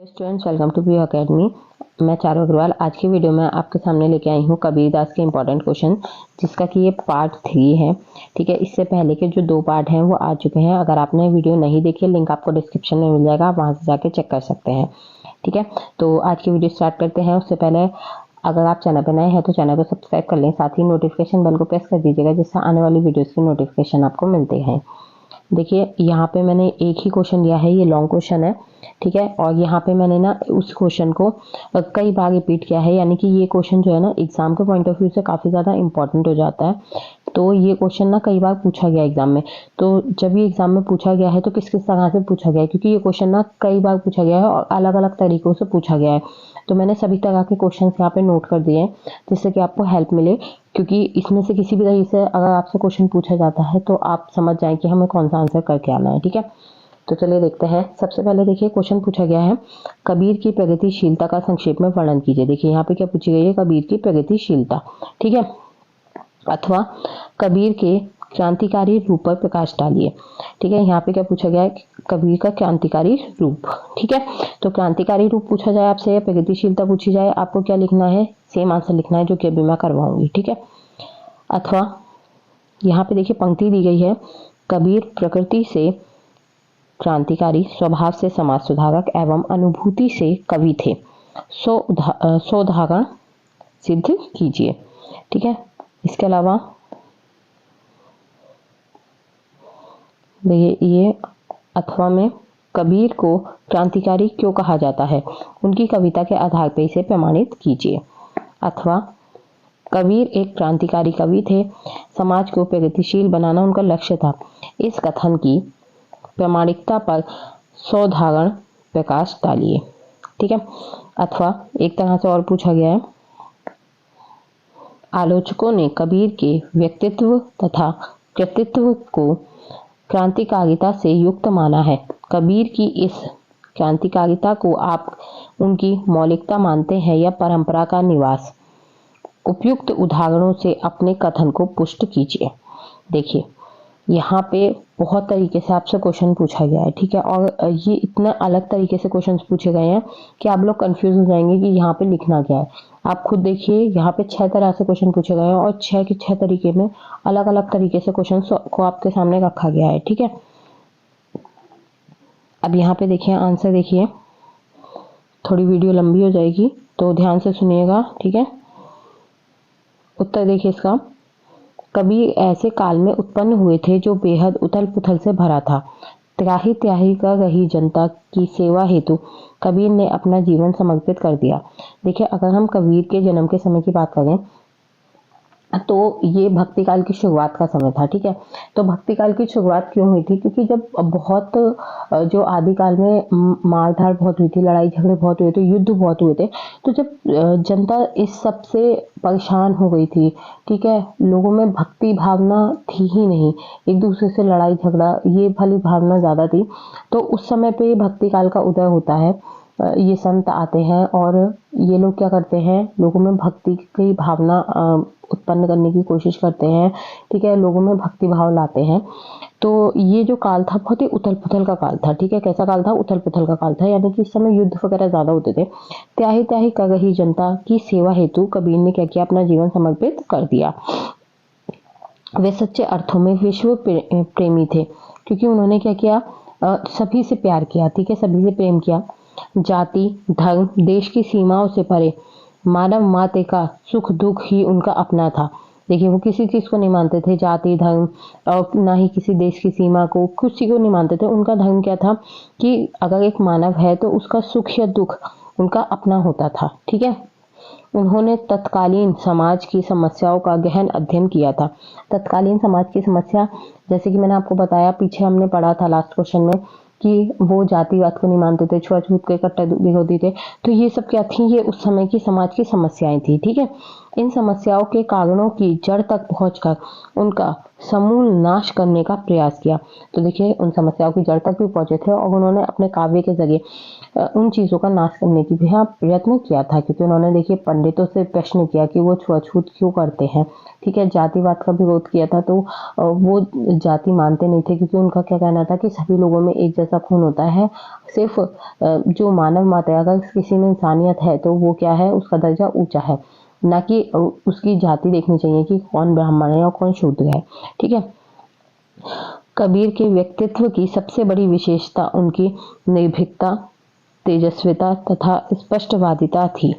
Students, welcome to View Academy. मैं चारू अग्रवाल आज की वीडियो में आपके सामने लेके आई हूँ कबीरदास के इम्पोर्टेंट क्वेश्चन, जिसका कि ये पार्ट 3 है। ठीक है, इससे पहले के जो 2 पार्ट हैं वो आ चुके हैं। अगर आपने वीडियो नहीं देखी, लिंक आपको डिस्क्रिप्शन में मिल जाएगा, आप वहाँ से जाके चेक कर सकते हैं। ठीक है, तो आज की वीडियो स्टार्ट करते हैं। उससे पहले अगर आप चैनल पर नए हैं तो चैनल को सब्सक्राइब कर लें, साथ ही नोटिफिकेशन बेल को प्रेस कर दीजिएगा, जिससे आने वाली वीडियोज़ की नोटिफिकेशन आपको मिलते हैं। देखिए, यहाँ पे मैंने एक ही क्वेश्चन लिया है, ये लॉन्ग क्वेश्चन है। ठीक है, और यहाँ पे मैंने ना उस क्वेश्चन को कई बार रिपीट किया है, यानी कि ये क्वेश्चन जो है ना एग्जाम के पॉइंट ऑफ व्यू से काफ़ी ज़्यादा इंपॉर्टेंट हो जाता है। तो ये क्वेश्चन ना कई बार पूछा गया एग्जाम में। तो जब ये एग्जाम में पूछा गया है तो किस किस तरह से पूछा गया है, क्योंकि ये क्वेश्चन ना कई बार पूछा गया है और अलग अलग तरीक़ों से पूछा गया है। तो मैंने सभी तरह के क्वेश्चन यहाँ पे नोट कर दिए हैं, जिससे कि आपको हेल्प मिले, क्योंकि इसमें से किसी भी तरीके से अगर आपसे क्वेश्चन पूछा जाता है तो आप समझ जाएं कि हमें कौन सा आंसर करके आना है। ठीक है, तो चलिए देखते हैं। सबसे पहले देखिए, क्वेश्चन पूछा गया है कबीर की प्रगतिशीलता का संक्षेप में वर्णन कीजिए। देखिए यहाँ पे क्या पूछी गई है, कबीर की प्रगतिशीलता। ठीक है, अथवा कबीर के क्रांतिकारी रूप पर प्रकाश डालिए। ठीक है, यहाँ पे क्या पूछा गया है, कबीर का क्रांतिकारी रूप। ठीक है, तो क्रांतिकारी रूप पूछा जाए आपसे या प्रगतिशीलता पूछी जाए, आपको क्या लिखना है, सेम आंसर लिखना है, जो कि अभी मैं करवाऊंगी। ठीक है, अथवा यहाँ पे देखिए पंक्ति दी गई है, कबीर प्रकृति से क्रांतिकारी, स्वभाव से समाज सुधारक एवं अनुभूति से कवि थे, सो उदाहरण सिद्ध कीजिए। ठीक है, इसके अलावा देखिए ये अथवा में कबीर को क्रांतिकारी क्यों कहा जाता है, उनकी कविता के आधार पर इसे प्रमाणित कीजिए। अथवा कबीर एक क्रांतिकारी कवि थे, समाज को प्रगतिशील बनाना उनका लक्ष्य था। इस कथन की प्रामाणिकता पर सौधारण प्रकाश डालिए। ठीक है, अथवा एक तरह से और पूछा गया है, आलोचकों ने कबीर के व्यक्तित्व तथा कृतित्व को क्रांतिकारिता से युक्त माना है। कबीर की इस क्रांतिकारिता को आप उनकी मौलिकता मानते हैं या परंपरा का निवास? उपयुक्त उदाहरणों से अपने कथन को पुष्ट कीजिए। देखिए यहाँ पे बहुत तरीके से आपसे क्वेश्चन पूछा गया है। ठीक है, और ये इतना अलग तरीके से क्वेश्चन पूछे गए हैं कि आप लोग कंफ्यूज हो जाएंगे कि यहाँ पे लिखना क्या है। आप खुद देखिए, यहाँ पे 6 तरह से क्वेश्चन पूछे गए हैं और 6 के 6 तरीके में अलग अलग तरीके से क्वेश्चन को आपके सामने रखा गया है। ठीक है, अब यहाँ पे देखिए आंसर, देखिए थोड़ी वीडियो लंबी हो जाएगी तो ध्यान से सुनिएगा। ठीक है, उत्तर देखिए इसका, कबीर ऐसे काल में उत्पन्न हुए थे जो बेहद उथल पुथल से भरा था। त्राही त्राही कर रही जनता की सेवा हेतु कबीर ने अपना जीवन समर्पित कर दिया। देखिए, अगर हम कबीर के जन्म के समय की बात करें तो ये भक्ति काल की शुरुआत का समय था। ठीक है, तो भक्ति काल की शुरुआत क्यों हुई थी, क्योंकि जब बहुत जो आदिकाल में मारधाड़ बहुत हुई थी, लड़ाई झगड़े बहुत हुए थे, युद्ध बहुत हुए थे, तो जब जनता इस सब से परेशान हो गई थी, ठीक है, लोगों में भक्ति भावना थी ही नहीं, एक दूसरे से लड़ाई झगड़ा ये भली भावना ज़्यादा थी। तो उस समय पे भक्ति काल का उदय होता है। ये संत आते हैं और ये लोग क्या करते हैं, लोगों में भक्ति की भावना उत्पन्न करने की कोशिश करते हैं। ठीक है, लोगों में भक्ति भाव लाते हैं। तो ये जो काल था बहुत ही उथल पुथल का काल था। ठीक है, कैसा काल था, उथल पुथल का काल था, यानी कि इस समय युद्ध वगैरह ज्यादा होते थे। त्याही त्याही कर रही जनता की सेवा हेतु कबीर ने क्या किया, अपना जीवन समर्पित कर दिया। वे सच्चे अर्थों में विश्व प्रेमी थे, क्योंकि उन्होंने क्या किया, सभी से प्यार किया। ठीक है, सभी से प्रेम किया। जाति धर्म देश की सीमाओं से परे मानव मात्र का सुख दुख ही उनका अपना था। देखिए, वो किसी चीज को नहीं मानते थे, जाति धर्म और ना ही किसी देश की सीमा को, किसी को नहीं मानते थे। उनका धर्म क्या था कि अगर एक मानव है तो उसका सुख या दुख उनका अपना होता था। ठीक है, उन्होंने तत्कालीन समाज की समस्याओं का गहन अध्ययन किया था। तत्कालीन समाज की समस्या, जैसे कि मैंने आपको बताया, पीछे हमने पढ़ा था लास्ट क्वेश्चन में कि वो जातिवाद को नहीं मानते थे, छुआछूत के कट्टर विरोधी थे। तो ये सब क्या थी, ये उस समय की समाज की समस्याएं थी। ठीक है, इन समस्याओं के कारणों की जड़ तक पहुंचकर उनका समूल नाश करने का प्रयास किया। तो देखिए उन समस्याओं की जड़ तक भी पहुंचे थे और उन्होंने अपने काव्य के जरिए उन चीज़ों का नाश करने की भी प्रयत्न किया था, क्योंकि उन्होंने देखिए पंडितों से प्रश्न किया कि वो छुआछूत क्यों करते हैं, ठीक है। जातिवाद का विरोध किया था, तो वो जाति मानते नहीं थे, क्योंकि उनका क्या कहना था कि सभी लोगों में एक जैसा खून होता है, सिर्फ जो मानव मात्र है, अगर किसी में इंसानियत है तो वो क्या है, उसका दर्जा ऊंचा है, ना कि उसकी जाति देखनी चाहिए कि कौन ब्राह्मण है और कौन शूद्र है, ठीक है। कबीर के व्यक्तित्व की सबसे बड़ी विशेषता उनकी निर्भीकता, तेजस्विता तथा स्पष्टवादिता थी।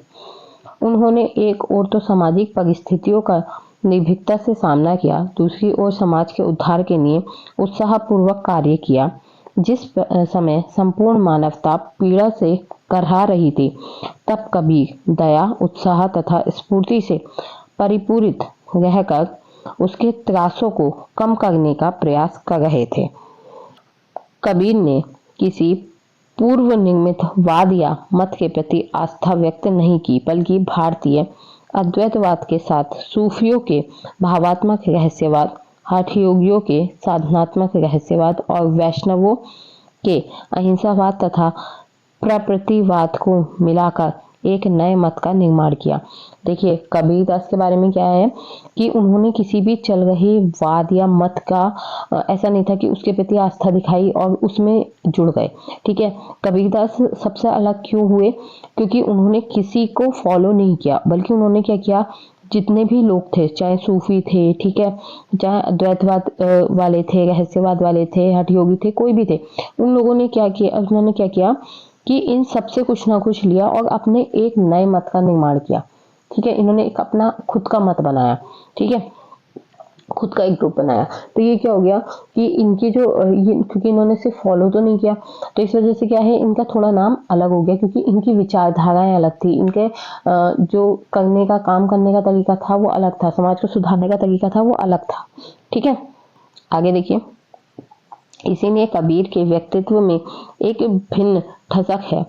उन्होंने एक ओर तो सामाजिक परिस्थितियों का निर्भीकता से सामना किया, दूसरी ओर समाज के उद्धार के लिए उत्साहपूर्वक कार्य किया। जिस समय संपूर्ण मानवता पीड़ा से करहा रही थी, तब कबीर दया, उत्साह तथा स्फूर्ति से परिपूरित रहकर उसके त्रासों को कम करने का प्रयास कर रहे थे। कबीर ने किसी पूर्व निर्मित वाद या मत के प्रति आस्था व्यक्त नहीं की, बल्कि भारतीय अद्वैतवाद के साथ सूफियों के भावात्मक रहस्यवाद, हठयोगियों के साधनात्मक रहस्यवाद और वैष्णवों के अहिंसावाद तथा प्रकृतिवाद को मिलाकर एक नए मत का निर्माण किया। देखिए कबीरदास के बारे में क्या है कि उन्होंने किसी भी चल रही वाद या मत का ऐसा नहीं था कि उसके प्रति आस्था दिखाई और उसमें जुड़ गए, ठीक है। कबीरदास सबसे अलग क्यों हुए, क्योंकि उन्होंने किसी को फॉलो नहीं किया, बल्कि उन्होंने क्या किया, जितने भी लोग थे, चाहे सूफी थे, ठीक है, चाहे अद्वैतवाद वाले थे, रहस्यवाद वाले थे, हठयोगी थे, कोई भी थे, उन लोगों ने क्या किया, उन्होंने क्या किया कि इन सबसे कुछ ना कुछ लिया और अपने एक नए मत का निर्माण किया, ठीक है। इन्होंने एक अपना खुद का मत बनाया, ठीक है, खुद का एक ग्रुप बनाया। तो ये क्या हो गया कि इनकी जो क्योंकि इन्होंने सिर्फ फॉलो तो नहीं किया, तो इस वजह से क्या है, इनका थोड़ा नाम अलग हो गया, क्योंकि इनकी विचारधाराएं अलग थी, इनके जो करने का, काम करने का तरीका था वो अलग था, समाज को सुधारने का तरीका था वो अलग था, ठीक है। आगे देखिए, इसीलिए कबीर के व्यक्तित्व में एक भिन्न ठसक है,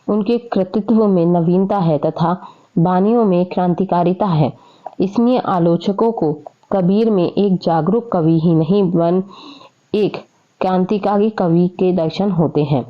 उनके कृतित्व में नवीनता है तथा वाणियों में क्रांतिकारिता है। इसलिए आलोचकों को कबीर में एक जागरूक कवि ही नहीं वन एक क्रांतिकारी कवि के दर्शन होते हैं।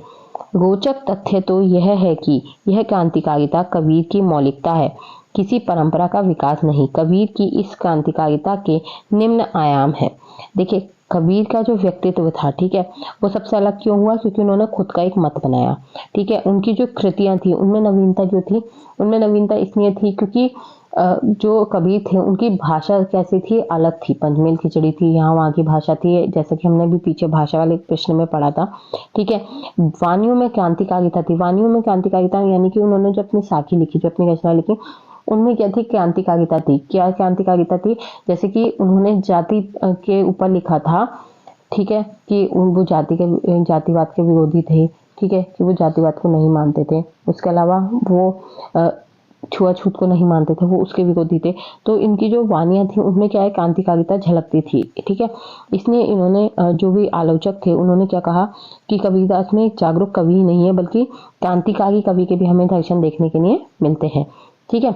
रोचक तथ्य तो यह है कि यह क्रांतिकारिता कबीर की मौलिकता है, किसी परंपरा का विकास नहीं। कबीर की इस क्रांतिकारिता के निम्न आयाम है। देखिए कबीर का जो व्यक्तित्व था, ठीक है, वो सबसे अलग क्यों हुआ, क्योंकि उन्होंने खुद का एक मत बनाया, ठीक है। उनकी जो कृतियां थी उनमें नवीनता जो थी, उनमें नवीनता इसलिए थी क्योंकि जो कबीर थे उनकी भाषा कैसी थी, अलग थी, पंचमेल खिचड़ी थी, यहाँ वहाँ की भाषा थी, जैसे कि हमने भी पीछे भाषा वाले प्रश्न में पढ़ा था, ठीक है। वाणियों में क्रांतिकारिता थी, वाणियों में क्रांतिकारिता यानी कि उन्होंने जो अपनी साखी लिखी, जो अपनी रचना लिखी, उनमें क्या थी, क्रांतिकारिता थी। क्या क्रांतिकारिता थी, जैसे कि उन्होंने जाति के ऊपर लिखा था, ठीक है, कि वो जातिवाद के विरोधी थे, ठीक है, कि वो जातिवाद को नहीं मानते थे, उसके अलावा वो छुआछूत को नहीं मानते थे, वो उसके विरोधी थे। तो इनकी जो वाणियां थी उनमें क्या है, क्रांतिकारिता झलकती थी, ठीक है। इसलिए इन्होंने जो भी आलोचक थे उन्होंने क्या कहा कि कबीरदास में एक जागरूक कवि ही नहीं है, बल्कि क्रांतिकारी कवि के भी हमें दर्शन देखने के लिए मिलते हैं, ठीक है।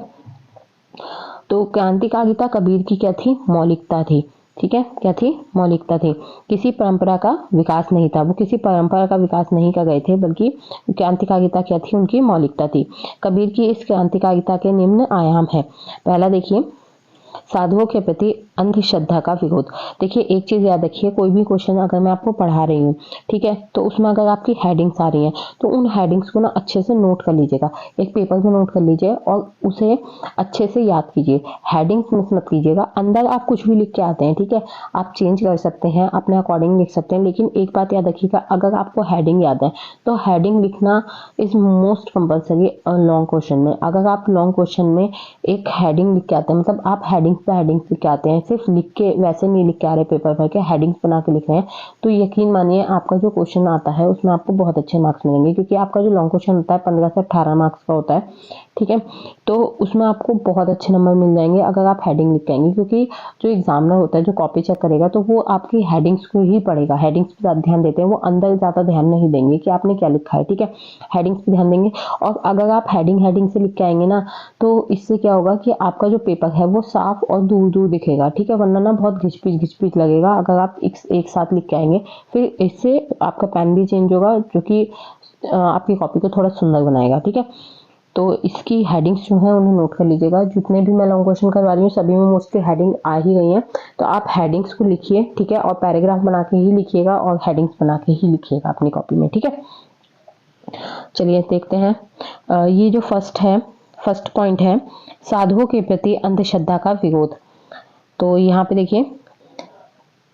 तो क्रांतिकारिता कबीर की क्या थी, मौलिकता थी, ठीक है, क्या थी, मौलिकता थी। किसी परंपरा का विकास नहीं था, वो किसी परंपरा का विकास नहीं कर गए थे, बल्कि क्रांतिकारिता क्या थी, उनकी मौलिकता थी। कबीर की इस क्रांतिकारिता के निम्न आयाम है। पहला देखिए, साधुओं के प्रति अंधश्रद्धा का विरोध। देखिए एक चीज याद रखिए, कोई भी क्वेश्चन अगर मैं आपको पढ़ा रही हूँ, ठीक है, तो उसमें अगर आपकी हेडिंग्स आ रही हैं तो उन हेडिंग्स को ना अच्छे से नोट कर लीजिएगा, एक पेपर में नोट कर लीजिए और उसे अच्छे से याद कीजिए, हेडिंग्स मिस मत कीजिएगा। अंदर आप कुछ भी लिख के आते हैं, ठीक है, आप चेंज कर सकते हैं, अपने अकॉर्डिंग लिख सकते हैं, लेकिन एक बात याद रखिएगा, अगर आपको हेडिंग याद है तो हेडिंग लिखना is most compulsory long question में। अगर आप लॉन्ग क्वेश्चन में एक हेडिंग लिख के आते हैं, मतलब आप हेडिंग्स पे हेडिंग्स लिख के आते हैं, सिर्फ लिख के वैसे नहीं लिख के आ रहे पेपर भर के, हेडिंग्स बना के लिख रहे हैं, तो यकीन मानिए आपका जो क्वेश्चन आता है उसमें आपको बहुत अच्छे मार्क्स मिलेंगे, क्योंकि आपका जो लॉन्ग क्वेश्चन होता है 15 से 18 मार्क्स का होता है, ठीक है। तो उसमें आपको बहुत अच्छे नंबर मिल जाएंगे अगर आप हेडिंग लिख के आएंगे, क्योंकि जो एग्जामिनर होता है जो कॉपी चेक करेगा तो वो आपकी हेडिंग्स को ही पढ़ेगा, हेडिंग्स पे ज़्यादा ध्यान देते हैं, वो अंदर ज़्यादा ध्यान नहीं देंगे कि आपने क्या लिखा है, ठीक है। हेडिंग्स पे ध्यान देंगे, और अगर आप हेडिंग से लिख के आएंगे ना, तो इससे क्या होगा कि आपका जो पेपर है वो साफ और दूर दूर दिखेगा, ठीक है। वरना ना बहुत घिच पिच लगेगा अगर आप एक साथ लिख के आएंगे, फिर इससे आपका पेन भी चेंज होगा, जो कि आपकी कॉपी को थोड़ा सुंदर बनाएगा, ठीक है। तो इसकी हेडिंग्स जो है उन्हें नोट कर लीजिएगा, जितने भी मैं लॉन्ग क्वेश्चन करवा रही हूँ सभी में मोस्टली हेडिंग आ ही गई है, तो आप हेडिंग्स को लिखिए, ठीक है, और पैराग्राफ बना के ही लिखिएगा और हेडिंग्स बना के ही लिखिएगा अपनी कॉपी में, ठीक है। चलिए देखते हैं, ये जो फर्स्ट पॉइंट है, साधुओं के प्रति अंधश्रद्धा का विरोध। तो यहाँ पे देखिए,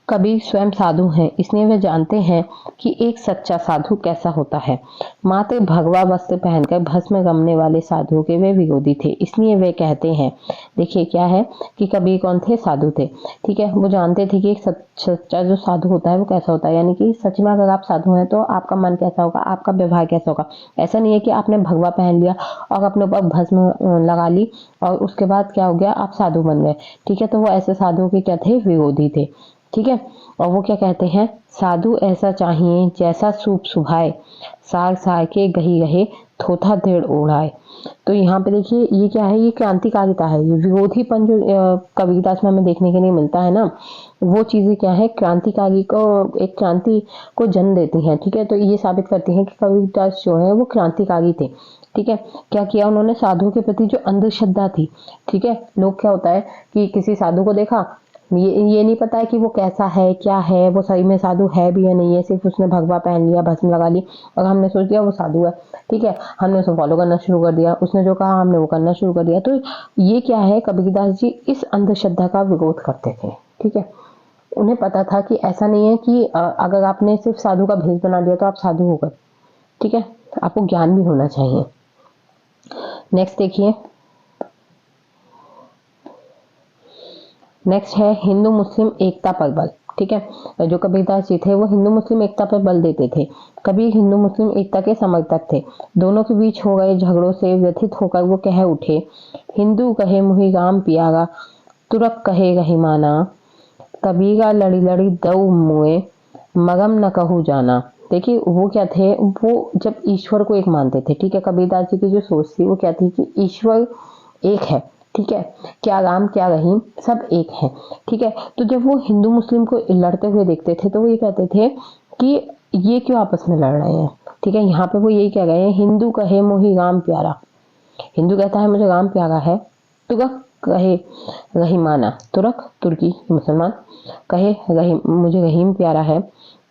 कबीर स्वयं साधु हैं, इसलिए वे जानते हैं कि एक सच्चा साधु कैसा होता है। मात्र भगवा वस्त्र पहनकर भस्म गमने वाले साधुओं के वे विरोधी थे, इसलिए वे कहते हैं, देखिए क्या है कि कबीर कौन थे, साधु थे, ठीक है। वो जानते थे कि एक सच्चा जो साधु होता है वो कैसा होता है, यानी कि सच में अगर आप साधु हैं तो आपका मन कैसा होगा, आपका व्यवहार कैसा होगा। ऐसा नहीं है कि आपने भगवा पहन लिया और अपने ऊपर भस्म लगा ली और उसके बाद क्या हो गया, आप साधु बन गए, ठीक है। तो वो ऐसे साधुओं के क्या थे, विरोधी थे, ठीक है। और वो क्या कहते हैं, साधु ऐसा चाहिए जैसा सूप सुभाए, साग साग के गही गहे थोथा दृढ़ ओढ़ाए। तो यहाँ पे देखिए ये क्या है, ये क्रांतिकारिता है, ये विरोधीपन जो कबीरदास में हमें देखने के लिए मिलता है ना, वो चीजें क्या है, क्रांतिकारी को, एक क्रांति को जन्म देती हैं, ठीक है। तो ये साबित करती हैं कि कबीरदास जो है वो क्रांतिकारी थे, ठीक है। क्या किया उन्होंने, साधुओं के प्रति जो अंधश्रद्धा थी, ठीक है। लोग क्या होता है कि किसी साधु को देखा, ये नहीं पता है कि वो कैसा है, क्या है, वो सही में साधु है भी या नहीं है, सिर्फ उसने भगवा पहन लिया, भस्म लगा ली और हमने सोच लिया वो साधु है, ठीक है। हमने उसे फॉलो करना शुरू कर दिया, उसने जो कहा हमने वो करना शुरू कर दिया। तो ये क्या है, कबीरदास जी इस अंधश्रद्धा का विरोध करते थे, ठीक है। उन्हें पता था कि ऐसा नहीं है कि अगर आपने सिर्फ साधु का भेष बना दिया तो आप साधु हो गए, ठीक है। आपको ज्ञान भी होना चाहिए। नेक्स्ट देखिए, नेक्स्ट है हिंदू मुस्लिम एकता पर बल, ठीक है। जो कबीरदास जी थे वो हिंदू मुस्लिम एकता पर बल देते थे। कबीर हिंदू मुस्लिम एकता के समर्थक थे। दोनों के बीच हो गए झगड़ों से व्यथित होकर वो कह उठे, हिंदू कहे मुहि राम पियागा, तुरक कहे रहीमाना, कबीरा लड़ी लड़ी दऊ मुए, मगम न कहू जाना। देखिए वो क्या थे, वो जब ईश्वर को एक मानते थे, ठीक है। कबीरदास जी की जो सोच थी वो क्या थी कि ईश्वर एक है, ठीक है, क्या राम क्या रहीम सब एक है, ठीक है। तो जब वो हिंदू मुस्लिम को लड़ते हुए देखते थे तो वो ये कहते थे कि ये क्यों आपस में लड़ रहे हैं, ठीक है। यहाँ पे वो यही कह रहे हैं, हिंदू कहे मोहि राम प्यारा, हिंदू कहता है मुझे राम प्यारा है, तुरक कहे रहीमाना, तुरक तुर्की मुसलमान, कहे मुझे रहीम प्यारा है,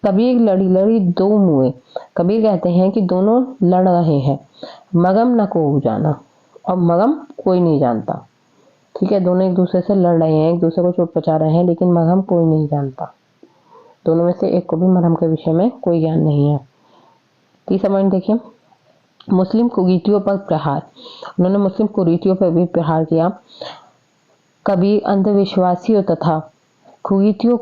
कबीर लड़ी लड़ी दो मुए, कबीर कहते हैं कि दोनों लड़ रहे हैं, मगम न को जाना, और मगम कोई नहीं जानता, ठीक है। दोनों एक दूसरे से लड़ रहे हैं, एक दूसरे को चोट पहुंचा रहे हैं, लेकिन मरहम कोई नहीं जानता, दोनों में से एक को भी मरहम के विषय में कोई ज्ञान नहीं है। तीसरा पॉइंट देखिए, मुस्लिम कुरीतियों पर प्रहार। उन्होंने मुस्लिम कुरीतियों पर भी प्रहार किया। कबीर अंधविश्वासियों तथा कुरीतियों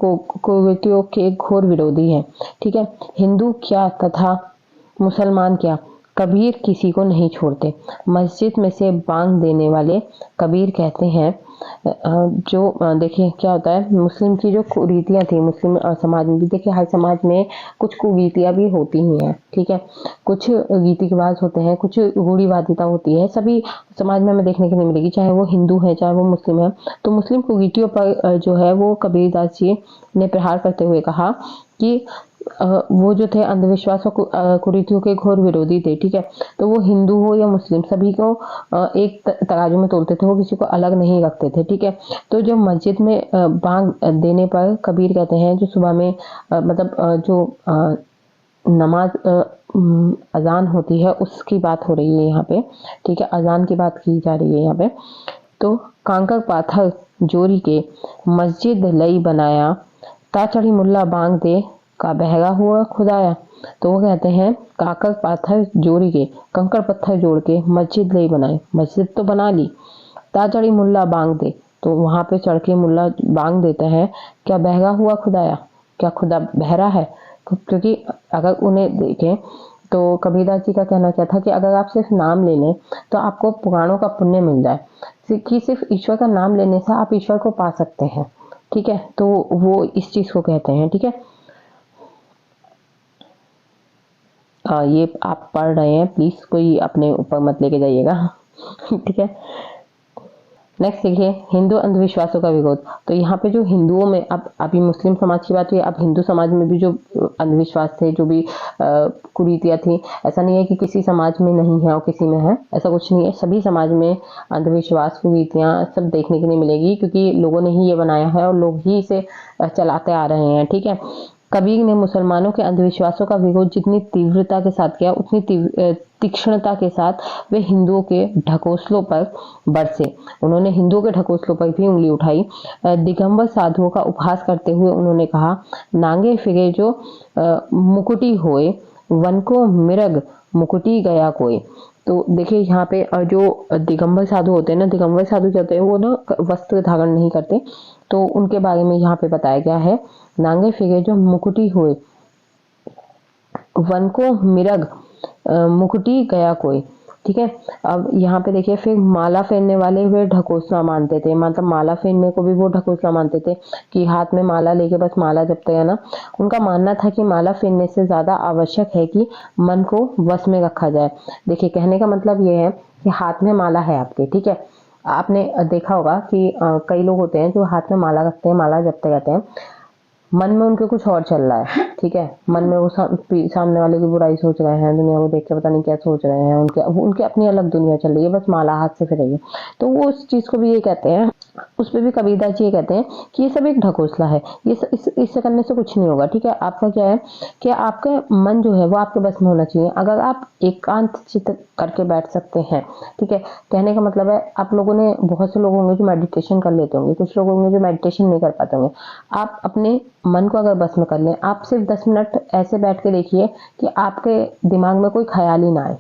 के घोर विरोधी हैं, ठीक है। हिंदू क्या तथा मुसलमान क्या, कबीर किसी को नहीं छोड़ते। मस्जिद में से बांग देने वाले कबीर कहते हैं, जो देखिए क्या होता है, मुस्लिम की जो कुरीतियाँ थी, मुस्लिम समाज में भी देखिए हर समाज में कुछ कुरीतियाँ भी होती ही हैं, ठीक है। कुछ रीति रिवाज होते हैं, कुछ रूढ़िवादिता होती है, सभी समाज में हमें देखने को नहीं मिलेगी, चाहे वो हिंदू है चाहे वो मुस्लिम है। तो मुस्लिम कुरीतियों पर जो है वो कबीरदास जी ने प्रहार करते हुए कहा कि वो जो थे अंधविश्वास और कुरीतियों के घोर विरोधी थे, ठीक है। तो वो हिंदू हो या मुस्लिम सभी को एक तराजू में तोलते थे, वो किसी को अलग नहीं रखते थे, ठीक है। तो जो मस्जिद में बांग देने पर कबीर कहते हैं, जो सुबह में मतलब जो नमाज अजान होती है उसकी बात हो रही है यहाँ पे, ठीक है, अजान की बात की जा रही है यहाँ पे। तो कांकर पाथर जोरी के मस्जिद लई बनाया, ता चढ़ी मुल्ला बांग दे का बहरा हुआ खुदाया। तो वो कहते हैं काकर पाथर जोड़ी के, कंकड़ पत्थर जोड़ के मस्जिद लई बनाए, मस्जिद तो बना ली, ता चढ़ी मुल्ला बांग दे, तो वहां पे चढ़ के मुल्ला बांग देता है, क्या बहगा हुआ खुदाया, क्या खुदा बहरा है? क्योंकि अगर उन्हें देखें तो कबीरदास जी का कहना क्या था कि अगर आप सिर्फ नाम ले लें तो आपको पुराणों का पुण्य मिल जाए, कि सिर्फ ईश्वर का नाम लेने से आप ईश्वर को पा सकते हैं। ठीक है, तो वो इस चीज को कहते हैं। ठीक है, ये आप पढ़ रहे हैं, प्लीज कोई अपने ऊपर मत लेके जाइएगा। ठीक है, नेक्स्ट देखिए, हिंदू अंधविश्वासों का विरोध। तो यहाँ पे जो हिंदुओं में, अब अभी मुस्लिम समाज की बात हुई, अब हिंदू समाज में भी जो अंधविश्वास थे, जो भी कुरीतियाँ थी, ऐसा नहीं है कि किसी समाज में नहीं है और किसी में है, ऐसा कुछ नहीं है। सभी समाज में अंधविश्वास, कुरीतियाँ सब देखने के लिए मिलेगी, क्योंकि लोगों ने ही ये बनाया है और लोग ही इसे चलाते आ रहे हैं। ठीक है, कबीर ने मुसलमानों के अंधविश्वासों का विरोध जितनी तीव्रता के साथ किया, उतनी तीक्ष्णता के साथ वे हिंदुओं के ढकोसलों पर बरसे। उन्होंने हिंदुओं के ढकोसलों पर भी उंगली उठाई। दिगंबर साधुओं का उपहास करते हुए उन्होंने कहा, नांगे फिरे जो मुकुटी होए, वन को मिरग मुकुटी गया कोई। तो देखिए यहाँ पे जो दिगंबर साधु होते हैं ना, दिगंबर साधु क्या होते हैं, वो ना वस्त्र धारण नहीं करते, तो उनके बारे में यहाँ पे बताया गया है, नांगे फिरे जो मुकुटी हुए, वन को मिरग मुकुटी गया कोई। ठीक है, अब यहाँ पे देखिए, फिर माला फेरने वाले वे ढकोसला मानते थे, मतलब माला फेरने को भी वो ढकोसला मानते थे, कि हाथ में माला लेके बस माला जपते हैं ना। उनका मानना था कि माला फेरने से ज्यादा आवश्यक है कि मन को वश में रखा जाए। देखिए, कहने का मतलब ये है कि हाथ में माला है आपके, ठीक है, आपने देखा होगा कि कई लोग होते हैं जो हाथ में माला रखते हैं, माला जपते रहते हैं, मन में उनके कुछ और चल रहा है। ठीक है, मन में वो सामने वाले की बुराई सोच रहे हैं, दुनिया को देख के पता नहीं क्या सोच रहे हैं, उनके अपनी अलग दुनिया चल रही है, बस माला हाथ से फिर रही है। तो वो उस चीज को भी ये कहते हैं, उस पर भी कबीरदास जी ये कहते हैं कि ये सब एक ढकोसला है, ये इससे करने से कुछ नहीं होगा। ठीक है, आपका क्या है कि आपका मन जो है वो आपके बस में होना चाहिए। अगर आप एकांत चित्त करके बैठ सकते हैं, ठीक है, कहने का मतलब है, आप लोगों ने, बहुत से लोग होंगे जो मेडिटेशन कर लेते होंगे, कुछ लोग होंगे जो मेडिटेशन नहीं कर पाते होंगे। आप अपने मन को अगर बस में कर लें, आप सिर्फ 10 मिनट ऐसे बैठ के देखिए कि आपके दिमाग में कोई ख्याल ही ना आए,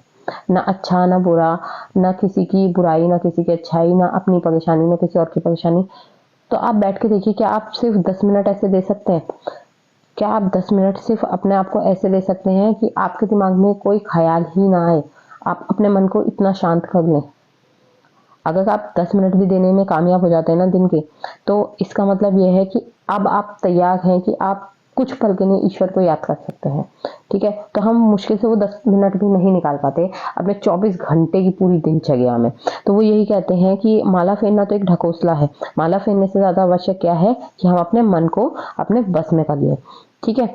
ना अच्छा ना बुरा, ना किसी की बुराई ना किसी की अच्छाई, ना अपनी परेशानी ना किसी और की परेशानी। तो आप बैठ के देखिए, क्या आप सिर्फ 10 मिनट ऐसे दे सकते हैं? क्या आप 10 मिनट सिर्फ अपने आप को ऐसे दे सकते हैं कि आपके दिमाग में कोई ख्याल ही ना आए, आप अपने मन को इतना शांत कर लें? अगर आप 10 मिनट भी देने में कामयाब हो जाते हैं ना दिन के, तो इसका मतलब ये है कि अब आप तैयार हैं कि आप कुछ पल के लिए ईश्वर को याद कर सकते हैं। ठीक है, तो हम मुश्किल से वो 10 मिनट भी नहीं निकाल पाते अपने 24 घंटे की पूरी दिनचर्या में। तो वो यही कहते हैं कि माला फेरना तो एक ढकोसला है, माला फेरने से ज्यादा आवश्यक क्या है कि हम अपने मन को अपने बस में कर लें। ठीक है,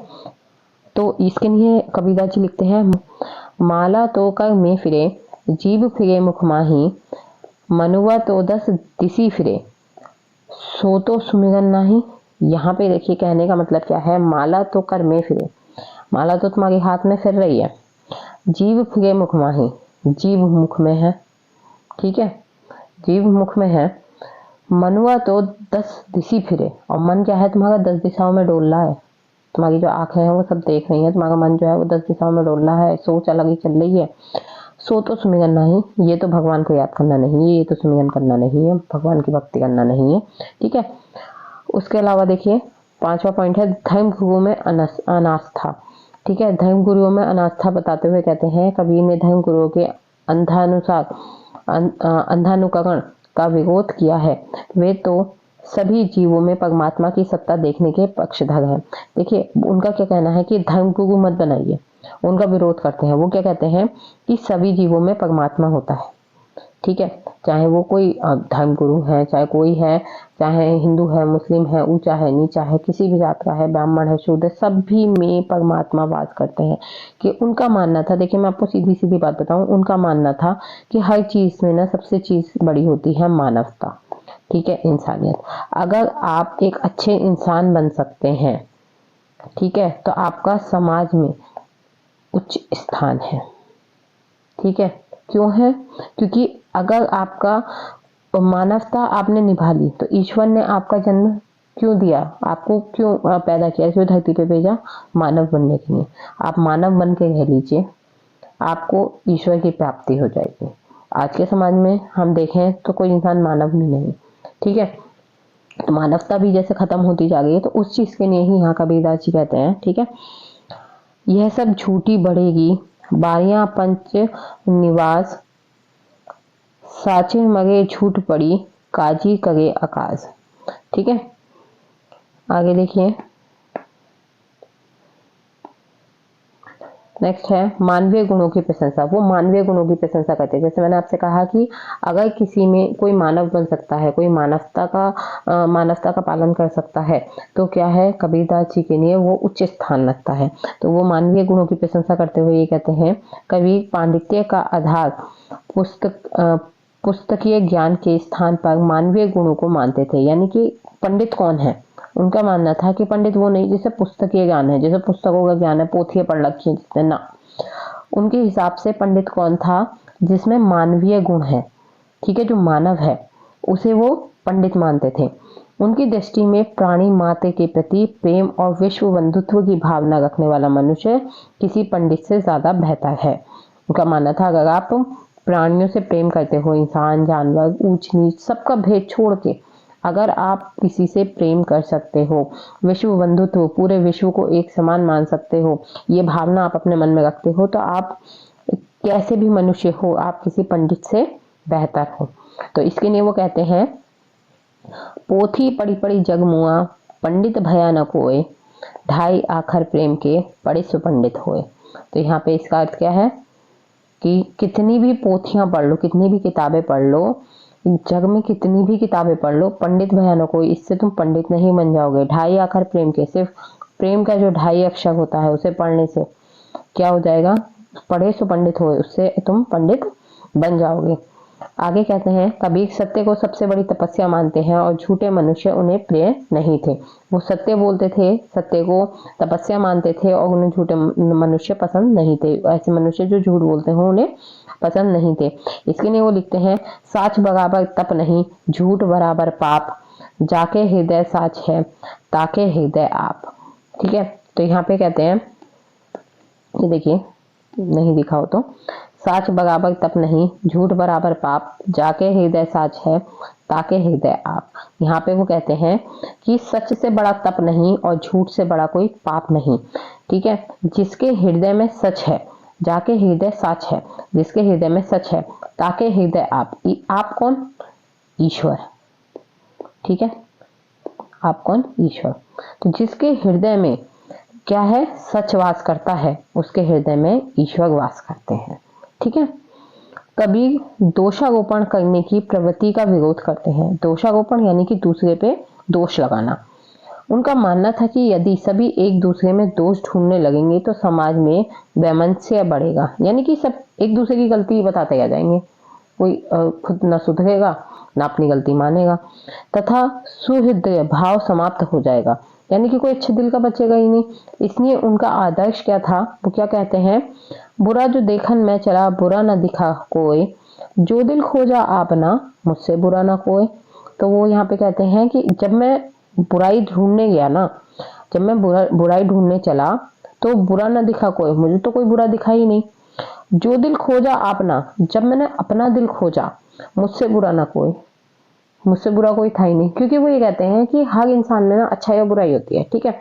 तो इसके लिए कबीरदास जी लिखते हैं, माला तो कर में फिरे, जीभ फिरे मुख माही, मनुआ तो 10 दिसी फिरे, सो तो सुमिरन नाही। यहाँ पे देखिए, कहने का मतलब क्या है, माला तो कर में फिरे, माला तो तुम्हारे हाथ में फिर रही है, जीभ फिरे मुख माही, जीभ मुख में है, ठीक है, जीभ मुख में है, मनुआ तो 10 दिशी फिरे, और मन क्या है तुम्हारा 10 दिशाओं में डोल रहा है, तुम्हारी जो आंखें हैं वो सब देख रही हैं, तुम्हारा मन जो है वो 10 दिशाओं में डोल रहा है, सोच अलग ही चल रही है। सो तो सुमिरन नहीं, ये तो भगवान को याद करना नहीं है, ये तो सुमिरन करना नहीं है, भगवान की भक्ति करना नहीं है। ठीक है, उसके अलावा देखिए, 5वां पॉइंट है, धर्म गुरुओं में अनास्था। ठीक है, धर्म गुरुओं में अनास्था बताते हुए कहते हैं, कबीर ने धर्म गुरुओं के अंधानुकरण का विरोध किया है, वे तो सभी जीवों में परमात्मा की सत्ता देखने के पक्षधर हैं। देखिए, उनका क्या कहना है कि धर्म गुरु मत बनाइए, उनका विरोध करते हैं। वो क्या कहते हैं कि सभी जीवों में परमात्मा होता है। ठीक है, चाहे वो कोई धर्म गुरु है, चाहे कोई है, चाहे हिंदू है, मुस्लिम है, ऊंचा है, नीचा है, किसी भी जात का है, ब्राह्मण है, शूद्र, सभी में परमात्मा वास करते हैं। कि उनका मानना था, देखिए मैं आपको सीधी सीधी बात बताऊं, उनका मानना था कि हर चीज में ना सबसे चीज बड़ी होती है मानवता। ठीक है, इंसानियत। अगर आप एक अच्छे इंसान बन सकते हैं, ठीक है, तो आपका समाज में उच्च स्थान है। ठीक है, क्यों है? क्योंकि अगर आपका मानवता आपने निभा ली, तो ईश्वर ने आपका जन्म क्यों दिया, आपको क्यों पैदा किया, क्यों धरती पे भेजा? मानव बनने के लिए। आप मानव बन के रह लीजिए, आपको ईश्वर की प्राप्ति हो जाएगी। आज के समाज में हम देखें तो कोई इंसान मानव भी नहीं। ठीक है, तो मानवता भी जैसे खत्म होती जा रही है, तो उस चीज के लिए ही यहाँ कबीरदास जी कहते हैं, ठीक है। यह सब झूठी बढ़ेगी बारियां पंच निवास, साचे मगे झूठ पड़ी काजी करे आकाश, ठीक है। आगे देखिए, नेक्स्ट है मानवीय गुणों की प्रशंसा। वो मानवीय गुणों की प्रशंसा करते हैं। जैसे मैंने आपसे कहा कि अगर किसी में कोई मानव बन सकता है, कोई मानवता का पालन कर सकता है, तो क्या है, कबीरदास जी के लिए वो उच्च स्थान रखता है। तो वो मानवीय गुणों की प्रशंसा करते हुए ये कहते हैं, कबीर पांडित्य का आधार पुस्तकीय ज्ञान के स्थान पर मानवीय गुणों को मानते थे। यानी कि पंडित कौन है, उनका मानना था कि पंडित वो नहीं जैसे पुस्तकीय ज्ञान है, जैसे पुस्तकों का ज्ञान है, पोथियां पढ़ रखी है जिसने ना, उनके हिसाब से पंडित कौन था, जिसमें मानवीय गुण है, ठीक है, जो मानव है उसे वो पंडित मानते थे। उनकी दृष्टि में प्राणी मात्र के प्रति प्रेम और विश्व बंधुत्व की भावना रखने वाला मनुष्य किसी पंडित से ज्यादा बेहतर है। उनका मानना था, अगर आप प्राणियों से प्रेम करते हो, इंसान जानवर ऊंच नीच सबका भेद छोड़ के अगर आप किसी से प्रेम कर सकते हो, विश्व बंधुत्व, पूरे विश्व को एक समान मान सकते हो, ये भावना आप अपने मन में रखते हो, तो आप कैसे भी मनुष्य हो, आप किसी पंडित से बेहतर हो। तो इसके लिए वो कहते हैं, पोथी पड़ी पड़ी जग मुआ, पंडित भया न कोय, ढाई आखर प्रेम के पढ़े सुपंडित होए। तो यहाँ पे इसका अर्थ क्या है कि कितनी भी पोथियां पढ़ लो, कितनी भी किताबें पढ़ लो, जग में कितनी भी किताबें पढ़ लो, पंडित भयानक हो, इससे तुम पंडित नहीं बन जाओगे। ढाई आखर प्रेम के, सिर्फ प्रेम का जो 2.5 अक्षर होता है उसे पढ़ने से क्या हो जाएगा, पढ़े सो पंडित हो, उससे तुम पंडित बन जाओगे। आगे कहते हैं, कबीर सत्य को सबसे बड़ी तपस्या मानते हैं और झूठे मनुष्य उन्हें प्रिय नहीं थे। वो सत्य बोलते थे, सत्य को तपस्या मानते थे और उन्हें झूठे मनुष्य पसंद नहीं थे। ऐसे मनुष्य जो झूठ बोलते हो उन्हें पसंद नहीं थे। इसके लिए वो लिखते हैं, साच बराबर तप नहीं, झूठ बराबर पाप, जाके हृदय साच है ताके हृदय आप, ठीक है। तो यहाँ पे कहते हैं, ये देखिए नहीं दिखा हो तो, साच बराबर तप नहीं, झूठ बराबर पाप, जाके हृदय साच है ताके हृदय आप। यहाँ पे वो कहते हैं कि सच से बड़ा तप नहीं और झूठ से बड़ा कोई पाप नहीं, ठीक है। जिसके हृदय में सच है, जाके हृदय साच है, जिसके हृदय में सच है ताके हृदय आप कौन, ईश्वर, ठीक है। आप कौन, ईश्वर। तो जिसके हृदय में क्या है, सच वास करता है, उसके हृदय में ईश्वर वास करते हैं, ठीक है। कबीर दोषारोपण करने की प्रवृत्ति का विरोध करते हैं। दोषारोपण यानी कि दूसरे पे दोष लगाना। उनका मानना था कि यदि सभी एक दूसरे में दोष ढूंढने लगेंगे तो समाज में वैमनस्य बढ़ेगा। यानी कि सब एक दूसरे की गलती बताते आ जाएंगे, कोई खुद न सुधरेगा न अपनी गलती मानेगा, तथा सुहृदय भाव समाप्त हो जाएगा। यानी कि कोई अच्छे दिल का बचेगा ही नहीं। इसलिए उनका आदर्श क्या था, वो क्या कहते हैं, बुरा जो देखन मैं चला बुरा न दिखा कोई, जो दिल खोजा आपना मुझसे बुरा ना कोई। तो वो यहाँ पे कहते हैं कि जब मैं बुराई ढूंढने गया ना, जब मैं बुराई ढूंढने चला तो बुरा ना दिखा कोई, मुझे तो कोई बुरा दिखा ही नहीं। जो दिल खोजा आपना, जब मैंने अपना दिल खोजा, मुझसे बुरा ना कोई, मुझसे बुरा कोई था ही नहीं। क्योंकि वो ये कहते हैं कि हर इंसान में ना अच्छाई और बुराई होती है, ठीक है।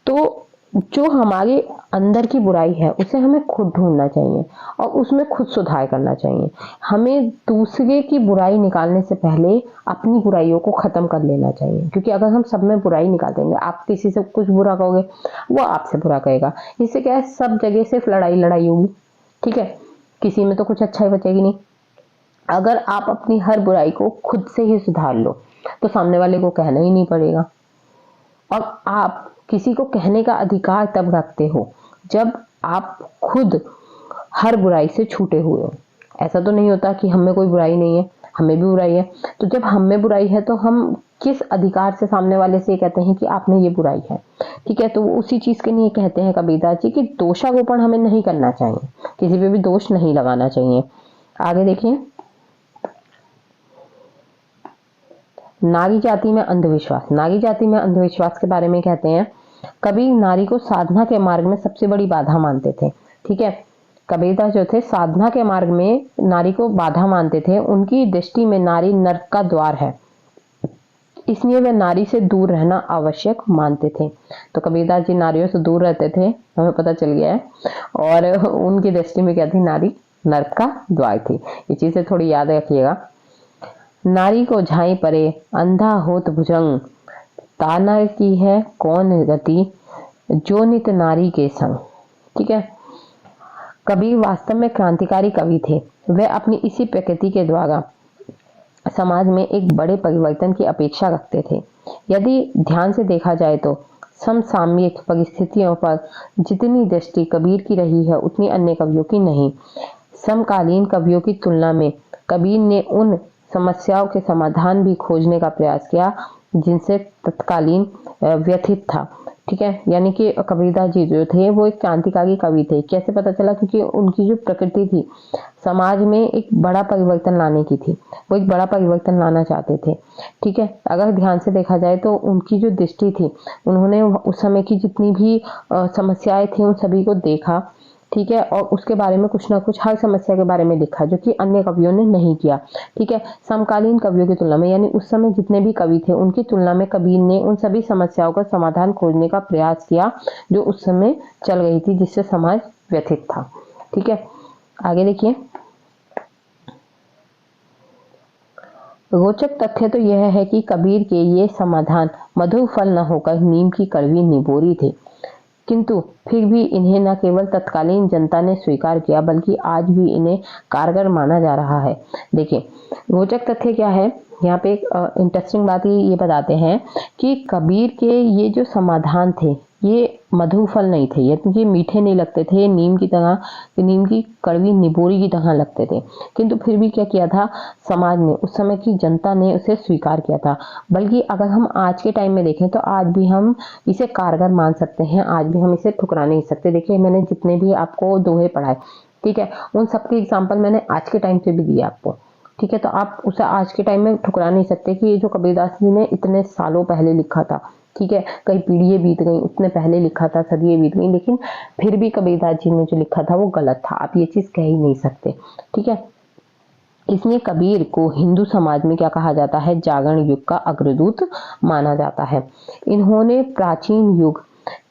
तो जो हमारे अंदर की बुराई है उसे हमें खुद ढूंढना चाहिए और उसमें खुद सुधार करना चाहिए। हमें दूसरे की बुराई निकालने से पहले अपनी बुराइयों को खत्म कर लेना चाहिए। क्योंकि अगर हम सब में बुराई निकाल देंगे, आप किसी से कुछ बुरा कहोगे, वो आपसे बुरा कहेगा, इससे क्या है, सब जगह सिर्फ लड़ाई लड़ाई होगी, ठीक है। किसी में तो कुछ अच्छाई बचेगी नहीं। अगर आप अपनी हर बुराई को खुद से ही सुधार लो तो सामने वाले को कहना ही नहीं पड़ेगा। और आप किसी को कहने का अधिकार तब रखते हो जब आप खुद हर बुराई से छूटे हुए हो। ऐसा तो नहीं होता कि हमें कोई बुराई नहीं है, हमें भी बुराई है। तो जब हमें बुराई है तो हम किस अधिकार से सामने वाले से कहते हैं कि आपने ये बुराई है, ठीक है। तो वो उसी चीज के लिए कहते हैं कबीरदास जी कि दोषारोपण हमें नहीं करना चाहिए, किसी पे भी दोष नहीं लगाना चाहिए। आगे देखिए, नारी जाति में अंधविश्वास। नारी जाति में अंधविश्वास के बारे में कहते हैं, कबीर नारी को साधना के मार्ग में सबसे बड़ी बाधा मानते थे, ठीक है। कबीरदास जो थे साधना के मार्ग में नारी को बाधा मानते थे। उनकी दृष्टि में नारी नर्क का द्वार है। इसलिए वे नारी से दूर रहना आवश्यक मानते थे। तो कबीरदास जी नारियों से दूर रहते थे, हमें पता चल गया है। और उनकी दृष्टि में क्या थी, नारी नर्क का द्वार थी। ये चीजें थोड़ी याद रखिएगा। नारी को झाई परे अंधा होत भुजंग, ताना की है कौन गति, जो नित नारी के संग। ठीक है, कबीर वास्तव में क्रांतिकारी कवि थे। वे अपनी इसी प्रकृति के द्वारा समाज में एक बड़े परिवर्तन की अपेक्षा रखते थे। यदि ध्यान से देखा जाए तो समसामयिक परिस्थितियों पर जितनी दृष्टि कबीर की रही है उतनी अन्य कवियों की नहीं। समकालीन कवियों की तुलना में कबीर ने उन समस्याओं के समाधान भी खोजने का प्रयास किया जिनसे तत्कालीन व्यथित था। ठीक है, यानी कि कबीरदास जी जो थे वो एक क्रांतिकारी कवि थे। कैसे पता चला, क्योंकि उनकी जो प्रकृति थी समाज में एक बड़ा परिवर्तन लाने की थी, वो एक बड़ा परिवर्तन लाना चाहते थे। ठीक है, अगर ध्यान से देखा जाए तो उनकी जो दृष्टि थी, उन्होंने उस समय की जितनी भी समस्याएं थी उन सभी को देखा। ठीक है, और उसके बारे में कुछ ना कुछ हर समस्या के बारे में लिखा, जो कि अन्य कवियों ने नहीं किया। ठीक है, समकालीन कवियों की तुलना में, यानी उस समय जितने भी कवि थे उनकी तुलना में कबीर ने उन सभी समस्याओं का समाधान खोजने का प्रयास किया जो उस समय चल रही थी, जिससे समाज व्यथित था। ठीक है, आगे देखिए। रोचक तथ्य तो यह है कि कबीर के ये समाधान मधुर फल न होकर नीम की कड़वी निबोरी थे, किंतु फिर भी इन्हें न केवल तत्कालीन जनता ने स्वीकार किया बल्कि आज भी इन्हें कारगर माना जा रहा है। देखिए, रोचक तथ्य क्या है, यहाँ पे एक इंटरेस्टिंग बात ये बताते हैं कि कबीर के ये जो समाधान थे ये मधुर फल नहीं थे, ये क्योंकि मीठे नहीं लगते थे, नीम की तरह, नीम की कड़वी निबोरी की तरह लगते थे, किंतु फिर भी क्या किया था समाज ने, उस समय की जनता ने उसे स्वीकार किया था। बल्कि अगर हम आज के टाइम में देखें तो आज भी हम इसे कारगर मान सकते हैं, आज भी हम इसे ठुकरा नहीं सकते। देखिए, मैंने जितने भी आपको दोहे पढ़ाए, ठीक है, उन सबके एग्जाम्पल मैंने आज के टाइम से भी दिए आपको। ठीक है, तो आप उसे आज के टाइम में ठुकरा नहीं सकते कि ये जो कबीरदास जी ने इतने सालों पहले लिखा था, ठीक है, कई पीढ़ियां बीत गई, उतने पहले लिखा था, सदियां बीत गई, लेकिन फिर भी कबीरदास जी ने जो लिखा था वो गलत था, आप ये चीज कह ही नहीं सकते। ठीक है, इसलिए कबीर को हिंदू समाज में क्या कहा जाता है, जागरण युग का अग्रदूत माना जाता है। इन्होंने प्राचीन युग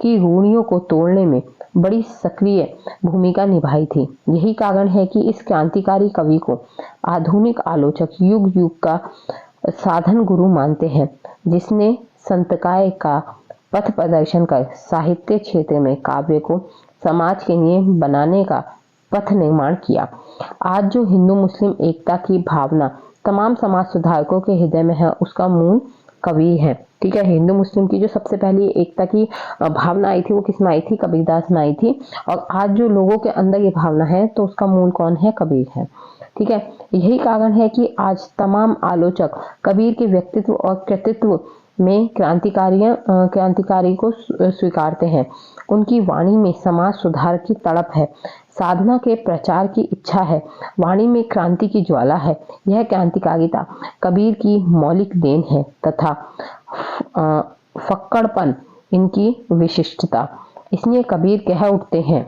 की रूढ़ियों को तोड़ने में बड़ी सक्रिय भूमिका निभाई थी। यही कारण है कि इस क्रांतिकारी कवि को आधुनिक आलोचक युग युग का साधन गुरु मानते हैं, जिसने संतकाय का पथ प्रदर्शन कर साहित्य क्षेत्र में काव्य को समाज के नियम बनाने का पथ निर्माण किया। आज जो हिंदू मुस्लिम एकता की भावना तमाम समाज सुधारकों के हृदय में है, उसका मूल कबीर है। ठीक है, हिंदू मुस्लिम की जो सबसे पहली एकता की भावना आई थी वो किसमें आई थी, कबीरदास में आई थी। और आज जो लोगों के अंदर ये भावना है तो उसका मूल कौन है, कबीर है। ठीक है, यही कारण है कि आज तमाम आलोचक कबीर के व्यक्तित्व और कृतित्व में क्रांतिकारी को स्वीकारते हैं। उनकी वाणी में समाज सुधार की तड़प है, साधना के प्रचार की इच्छा है, वाणी में क्रांति की ज्वाला है। यह क्रांतिकारिता कबीर की मौलिक देन है तथा फक्कड़पन इनकी विशिष्टता। इसलिए कबीर कह उठते हैं,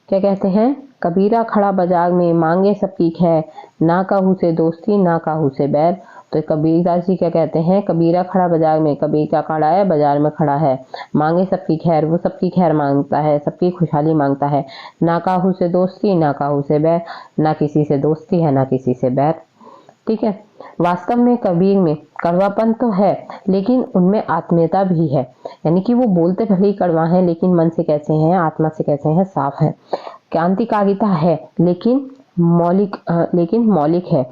क्या कहते हैं, कबीरा खड़ा बाजार में मांगे सबकी खैर, ना कहू से दोस्ती ना कहू से बैर। तो कबीरदास जी क्या कहते हैं, कबीरा खड़ा बाजार में, कबीर क्या खड़ा है, बाजार में खड़ा है, मांगे सबकी खैर, वो सबकी खैर मांगता है, सबकी खुशहाली मांगता है, ना कहू से दोस्ती ना कहू से बैर, ना किसी से दोस्ती है ना किसी से बैर। ठीक है, वास्तव में कबीर में कड़वापन तो है लेकिन उनमें आत्मीयता भी है, यानी कि वो बोलते भले ही कड़वा है लेकिन मन से कैसे हैं, आत्मा से कैसे हैं, साफ है। क्रांतिकारिता है लेकिन मौलिक है,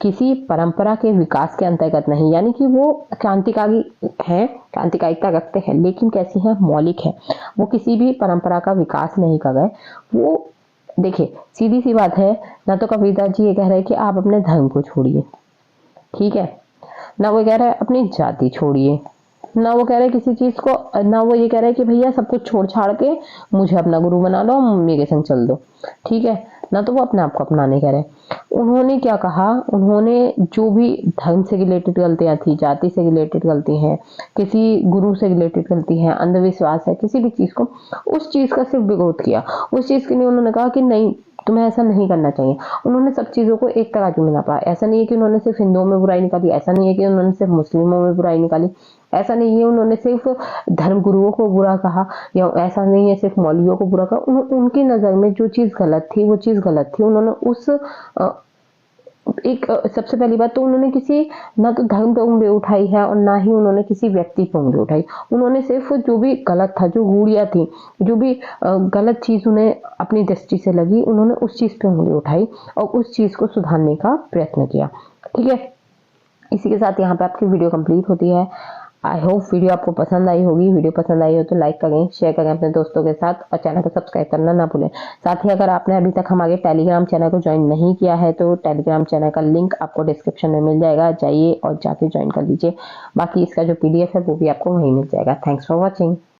किसी परंपरा के विकास के अंतर्गत नहीं। यानी कि वो क्रांतिकारी है, क्रांतिकारिता रखते हैं लेकिन कैसी है, मौलिक है, वो किसी भी परंपरा का विकास नहीं कर रहे। वो देखिए, सीधी सी बात है, ना तो कबीरदास जी ये कह रहे हैं कि आप अपने धर्म को छोड़िए, ठीक है, ना वो कह रहा है अपनी जाति छोड़िए, ना वो कह रहे किसी चीज को, ना वो ये कह रहे कि भैया सब कुछ छोड़ छाड़ के मुझे अपना गुरु बना लो, मेरे संग चल दो। ठीक है, ना तो वो अपने आप को अपनाने कह रहे। उन्होंने क्या कहा, उन्होंने जो भी धर्म से रिलेटेड गलतियां थी, जाति से रिलेटेड गलती है, किसी गुरु से रिलेटेड गलती है, अंधविश्वास है, किसी भी चीज को, उस चीज का सिर्फ विरोध किया। उस चीज के लिए उन्होंने कहा कि नहीं, तुम्हें ऐसा नहीं करना चाहिए। उन्होंने सब चीज़ों को एक तराजू में नापा। ऐसा नहीं है कि उन्होंने सिर्फ हिंदुओं में बुराई निकाली, ऐसा नहीं है कि उन्होंने सिर्फ मुस्लिमों में बुराई निकाली, ऐसा नहीं है उन्होंने सिर्फ धर्म गुरुओं को बुरा कहा, या ऐसा नहीं है सिर्फ मौलवियों को बुरा कहा। उनकी नज़र में जो चीज़ गलत थी वो चीज़ गलत थी। उन्होंने उस सबसे पहली बात तो उन्होंने किसी ना तो धर्म पे उंगली उठाई है और ना ही उन्होंने किसी व्यक्ति पे उंगली उठाई। उन्होंने सिर्फ जो भी गलत था, जो गूढ़ियाँ थी, जो भी गलत चीज़ उन्हें अपनी दृष्टि से लगी, उन्होंने उस चीज़ पे उंगली उठाई और उस चीज़ को सुधारने का प्रयत्न किया। ठीक है, इसी के साथ यहाँ पे आपकी वीडियो कंप्लीट होती है। आई होप वीडियो आपको पसंद आई होगी। वीडियो पसंद आई हो तो लाइक करें, शेयर करें अपने दोस्तों के साथ और चैनल को सब्सक्राइब करना ना भूलें। साथ ही अगर आपने अभी तक हमारे टेलीग्राम चैनल को ज्वाइन नहीं किया है तो टेलीग्राम चैनल का लिंक आपको डिस्क्रिप्शन में मिल जाएगा, जाइए और जाके ज्वाइन कर लीजिए। बाकी इसका जो PDF है वो भी आपको वहीं मिल जाएगा। Thanks for watching.